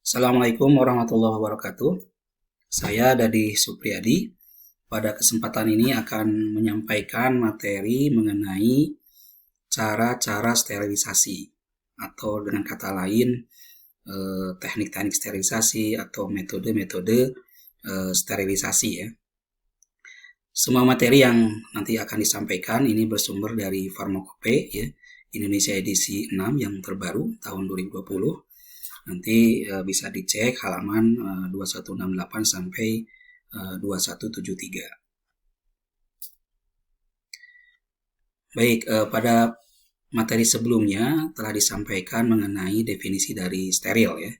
Assalamualaikum warahmatullahi wabarakatuh. Saya Dadi Supriyadi. Pada kesempatan ini akan menyampaikan materi mengenai cara-cara sterilisasi atau dengan kata lain teknik-teknik sterilisasi atau metode-metode sterilisasi ya. Semua materi yang nanti akan disampaikan ini bersumber dari Pharmacope ya, Indonesia edisi 6 yang terbaru tahun 2020. Nanti bisa dicek halaman 2168 sampai 2173. Baik, pada materi sebelumnya telah disampaikan mengenai definisi dari steril ya.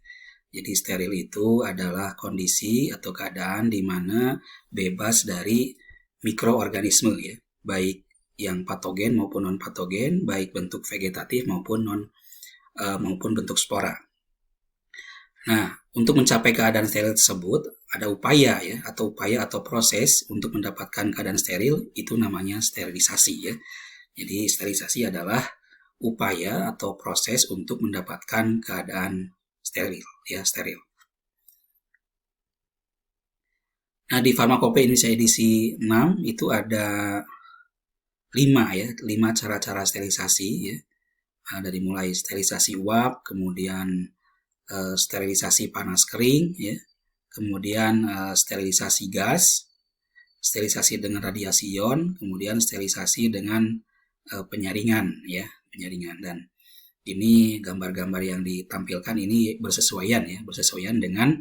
Jadi steril itu adalah kondisi atau keadaan di mana bebas dari mikroorganisme ya, baik yang patogen maupun non patogen, baik bentuk vegetatif maupun bentuk spora. Nah, untuk mencapai keadaan steril tersebut ada upaya atau proses untuk mendapatkan keadaan steril, itu namanya sterilisasi ya. Jadi sterilisasi adalah upaya atau proses untuk mendapatkan keadaan steril. Nah, di Pharmacope Indonesia edisi 6 itu ada 5 cara-cara sterilisasi ya. Dari mulai sterilisasi uap, kemudian sterilisasi panas kering ya, kemudian sterilisasi gas, sterilisasi dengan radiasi ion, kemudian sterilisasi dengan penyaringan. Dan ini gambar-gambar yang ditampilkan ini bersesuaian dengan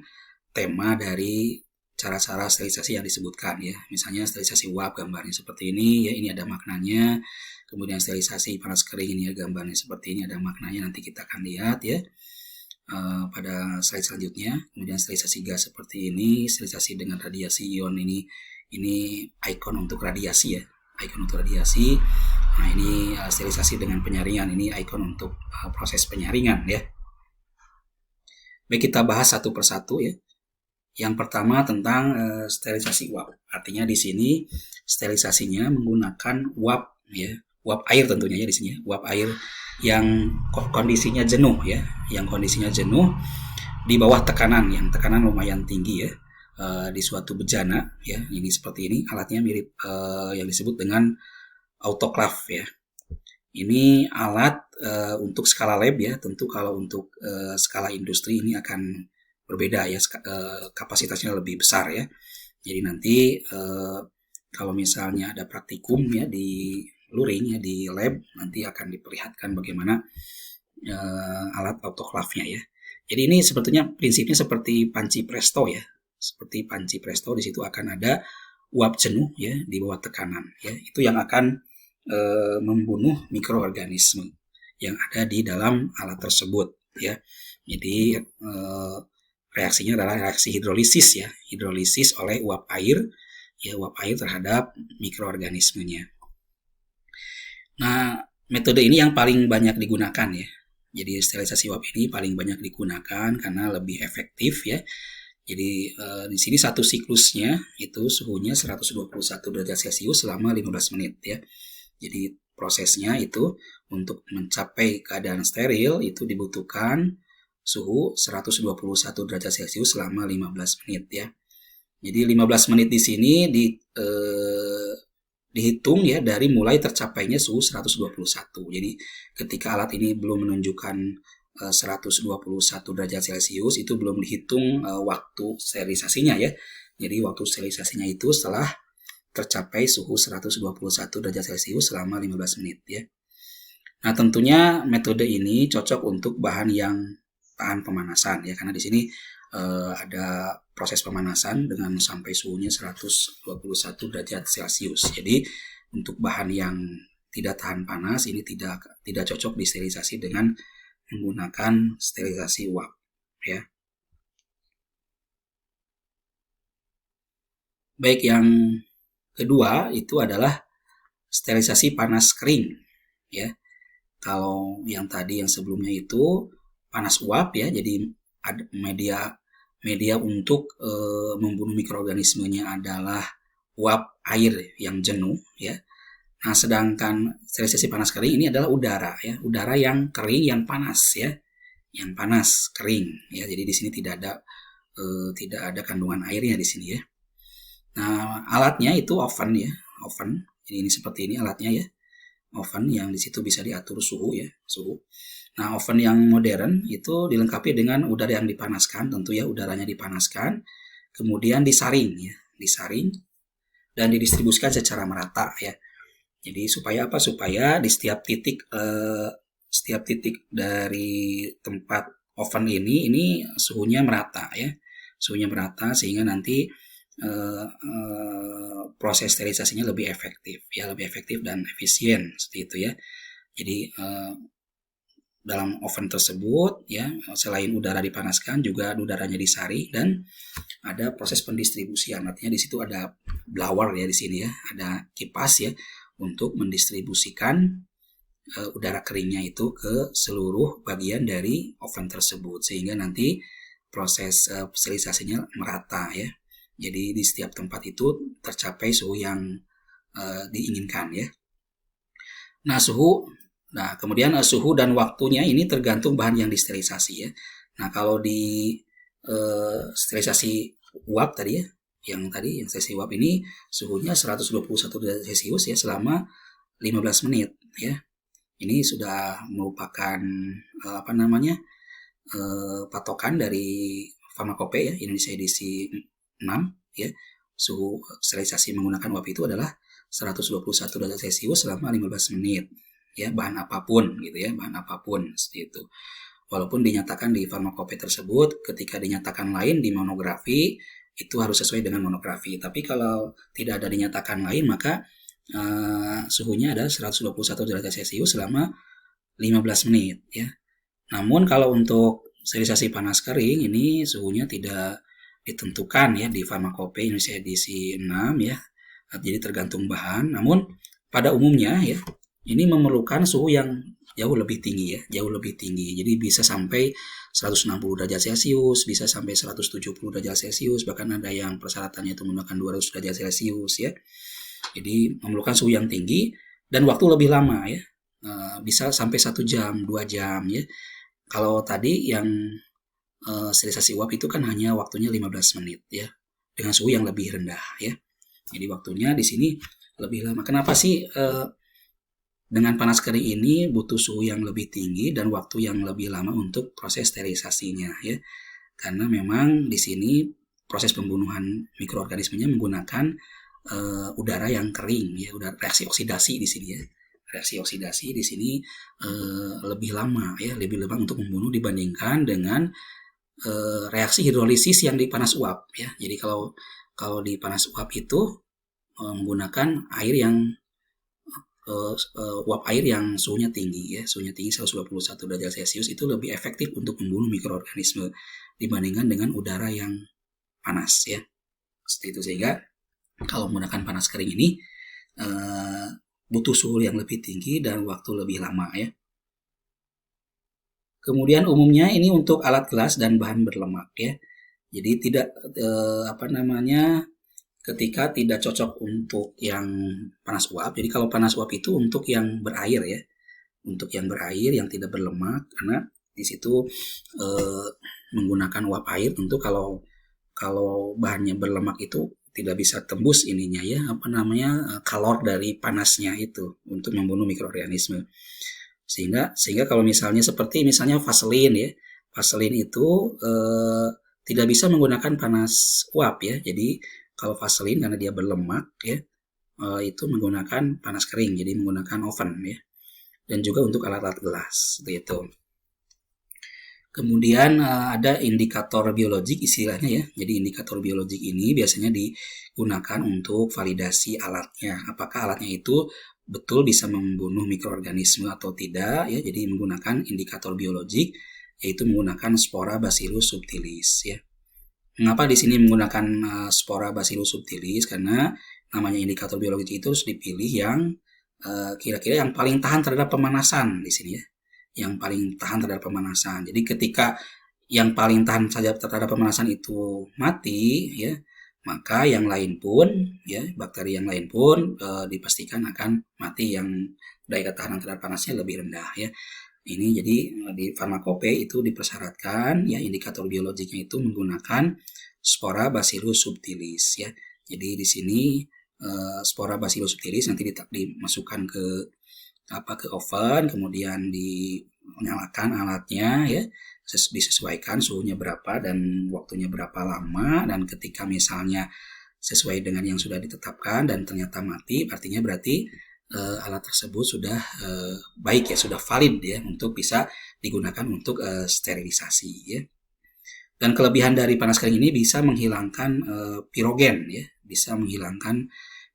tema dari cara-cara sterilisasi yang disebutkan ya. Misalnya sterilisasi uap gambarnya seperti ini ya, ini ada maknanya. Kemudian sterilisasi panas kering ini ya, gambarnya seperti ini ada maknanya, nanti kita akan lihat ya pada slide selanjutnya. Kemudian sterilisasi gas seperti ini, sterilisasi dengan radiasi ion ini ikon untuk radiasi ya, Nah, ini sterilisasi dengan penyaringan, ini ikon untuk proses penyaringan ya. Baik, kita bahas satu persatu ya. Yang pertama tentang sterilisasi uap. Artinya di sini sterilisasinya menggunakan uap ya, uap air tentunya ya di sini ya, uap air yang kondisinya jenuh ya, di bawah tekanan, yang tekanan lumayan tinggi ya, di suatu bejana ya. Ini seperti ini, alatnya mirip yang disebut dengan autoclave ya. Ini alat untuk skala lab ya, tentu kalau untuk skala industri ini akan berbeda ya, kapasitasnya lebih besar ya. Jadi nanti kalau misalnya ada praktikum ya di luring ya, di lab, nanti akan diperlihatkan bagaimana alat autoclave-nya ya. Jadi ini sebetulnya prinsipnya seperti panci presto ya. Di situ akan ada uap jenuh ya di bawah tekanan ya. Itu yang akan membunuh mikroorganisme yang ada di dalam alat tersebut ya. Jadi reaksinya adalah reaksi hidrolisis oleh uap air terhadap mikroorganismenya. Nah, metode ini yang paling banyak digunakan ya. Jadi sterilisasi uap ini paling banyak digunakan karena lebih efektif ya. Jadi di sini satu siklusnya itu suhunya 121 derajat Celcius selama 15 menit ya. Jadi prosesnya itu untuk mencapai keadaan steril itu dibutuhkan suhu 121 derajat Celcius selama 15 menit ya. Jadi 15 menit di sini dihitung ya dari mulai tercapainya suhu 121. Jadi ketika alat ini belum menunjukkan 121 derajat Celcius itu belum dihitung waktu sterilisasinya ya. Jadi waktu sterilisasinya itu setelah tercapai suhu 121 derajat Celcius selama 15 menit ya. Nah, tentunya metode ini cocok untuk bahan yang tahan pemanasan ya, karena di sini ada proses pemanasan dengan sampai suhunya 121 derajat Celcius. Jadi untuk bahan yang tidak tahan panas ini tidak cocok disterilisasi dengan menggunakan sterilisasi uap ya. Baik, yang kedua itu adalah sterilisasi panas kering ya. Kalau yang tadi yang sebelumnya itu panas uap ya, jadi ada media untuk membunuh mikroorganismenya adalah uap air yang jenuh ya. Nah, sedangkan sterilisasi panas kering ini adalah udara ya, udara yang kering yang panas ya. yang panas, kering ya. Jadi di sini tidak ada kandungan airnya di sini ya. Nah, alatnya itu oven ya, oven. Jadi ini seperti ini alatnya ya. Oven yang di situ bisa diatur suhu ya, suhu. Nah, oven yang modern itu dilengkapi dengan udara yang dipanaskan, tentu ya udaranya dipanaskan, kemudian disaring ya, disaring dan didistribusikan secara merata ya. Jadi supaya apa? Supaya di setiap titik dari tempat oven ini suhunya merata ya, suhunya merata sehingga nanti proses sterilisasinya lebih efektif ya, lebih efektif dan efisien seperti itu ya. Jadi dalam oven tersebut ya, selain udara dipanaskan juga udaranya disaring dan ada proses pendistribusian. Artinya di situ ada blower ya, di sini ya ada kipas ya untuk mendistribusikan udara keringnya itu ke seluruh bagian dari oven tersebut sehingga nanti proses sterilisasinya merata ya. Jadi di setiap tempat itu tercapai suhu yang diinginkan ya. Nah, kemudian suhu dan waktunya ini tergantung bahan yang disterilisasi ya. Nah, kalau di sterilisasi uap tadi ya, yang sterilisasi uap ini suhunya 121 derajat Celcius ya selama 15 menit ya. Ini sudah merupakan patokan dari Pharmacope ya, Indonesia edisi 6 ya. Suhu sterilisasi menggunakan uap itu adalah 121 derajat Celcius selama 15 menit ya, bahan apapun gitu ya, bahan apapun seperti itu. Walaupun dinyatakan di Pharmacope tersebut, ketika dinyatakan lain di monografi itu harus sesuai dengan monografi. Tapi kalau tidak ada dinyatakan lain maka suhunya adalah 121 derajat Celcius selama 15 menit ya. Namun kalau untuk sterilisasi panas kering ini suhunya tidak ditentukan ya di Pharmacope Indonesia edisi 6 ya. Jadi tergantung bahan. Namun pada umumnya ya ini memerlukan suhu yang jauh lebih tinggi ya, jauh lebih tinggi. Jadi bisa sampai 160 derajat Celcius, bisa sampai 170 derajat Celcius, bahkan ada yang persyaratannya itu menggunakan 200 derajat Celcius ya. Jadi memerlukan suhu yang tinggi dan waktu lebih lama ya. Bisa sampai 1 jam, 2 jam ya. Kalau tadi yang sterilisasi uap itu kan hanya waktunya 15 menit ya, dengan suhu yang lebih rendah ya. Jadi waktunya di sini lebih lama. Kenapa sih dengan panas kering ini butuh suhu yang lebih tinggi dan waktu yang lebih lama untuk proses sterilisasinya ya? Karena memang di sini proses pembunuhan mikroorganismenya menggunakan udara yang kering ya, udara reaksi oksidasi di sini ya. Reaksi oksidasi di sini lebih lama ya, lebih lama untuk membunuh dibandingkan dengan reaksi hidrolisis yang di panas uap ya. Jadi kalau di panas uap itu menggunakan air yang uap air yang suhunya tinggi ya, suhunya tinggi 121 derajat Celcius itu lebih efektif untuk membunuh mikroorganisme dibandingkan dengan udara yang panas ya. Seperti itu, sehingga kalau menggunakan panas kering ini butuh suhu yang lebih tinggi dan waktu lebih lama ya. Kemudian umumnya ini untuk alat gelas dan bahan berlemak ya. Jadi tidak ketika tidak cocok untuk yang panas uap. Jadi kalau panas uap itu untuk yang berair ya. Untuk yang berair yang tidak berlemak, karena di situ menggunakan uap air tentu kalau bahannya berlemak itu tidak bisa tembus ininya ya, kalor dari panasnya itu untuk membunuh mikroorganisme. Sehingga kalau misalnya Vaseline ya, Vaseline itu tidak bisa menggunakan panas uap ya. Jadi kalau Vaseline karena dia berlemak ya, itu menggunakan panas kering, jadi menggunakan oven ya. Dan juga untuk alat-alat gelas seperti itu. Kemudian ada indikator biologik istilahnya ya. Jadi indikator biologik ini biasanya digunakan untuk validasi alatnya. Apakah alatnya itu betul bisa membunuh mikroorganisme atau tidak ya. Jadi menggunakan indikator biologik, yaitu menggunakan spora Bacillus subtilis ya. Mengapa di sini menggunakan spora Bacillus subtilis? Karena namanya indikator biologik itu harus dipilih yang kira-kira yang paling tahan terhadap pemanasan di sini ya. Yang paling tahan terhadap pemanasan. Jadi ketika yang paling tahan saja terhadap pemanasan itu mati ya, maka yang lain pun ya, bakteri yang lain pun dipastikan akan mati, yang daya ketahanan terhadap panasnya lebih rendah ya. Ini jadi di farmakope itu dipersyaratkan ya indikator biologiknya itu menggunakan spora Bacillus subtilis ya. Jadi di sini spora Bacillus subtilis nanti dimasukkan ke oven, kemudian dinyalakan alatnya ya, disesuaikan suhunya berapa dan waktunya berapa lama, dan ketika misalnya sesuai dengan yang sudah ditetapkan dan ternyata mati, artinya berarti alat tersebut sudah baik ya, sudah valid ya untuk bisa digunakan untuk sterilisasi ya. Dan kelebihan dari panas kering ini bisa menghilangkan pirogen ya, bisa menghilangkan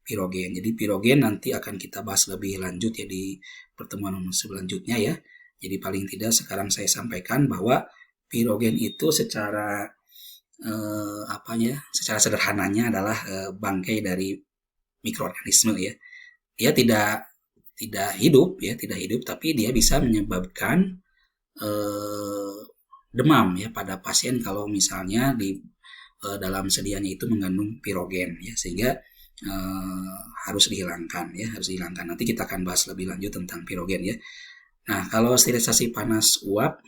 pirogen. Jadi pirogen nanti akan kita bahas lebih lanjut ya di pertemuan selanjutnya ya. Jadi paling tidak sekarang saya sampaikan bahwa pirogen itu secara secara sederhananya adalah bangkai dari mikroorganisme ya. Dia tidak hidup ya, tidak hidup, tapi dia bisa menyebabkan demam ya pada pasien kalau misalnya di dalam sedianya itu mengandung pirogen ya, sehingga harus dihilangkan ya, harus dihilangkan. Nanti kita akan bahas lebih lanjut tentang pirogen ya. Nah, kalau sterilisasi panas uap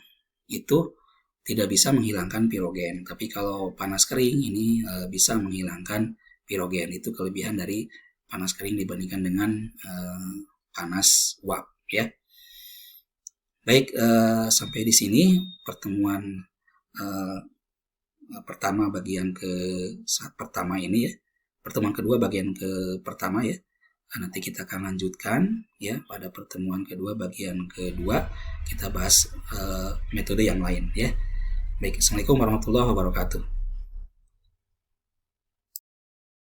itu tidak bisa menghilangkan pirogen, tapi kalau panas kering ini bisa menghilangkan pirogen. Itu kelebihan dari panas kering dibandingkan dengan panas uap ya. Baik, sampai di sini pertemuan pertama bagian pertama ini ya. Pertemuan kedua bagian pertama ya. Nanti kita akan lanjutkan ya pada pertemuan kedua bagian kedua, kita bahas metode yang lain ya. Baik, assalamualaikum warahmatullahi wabarakatuh.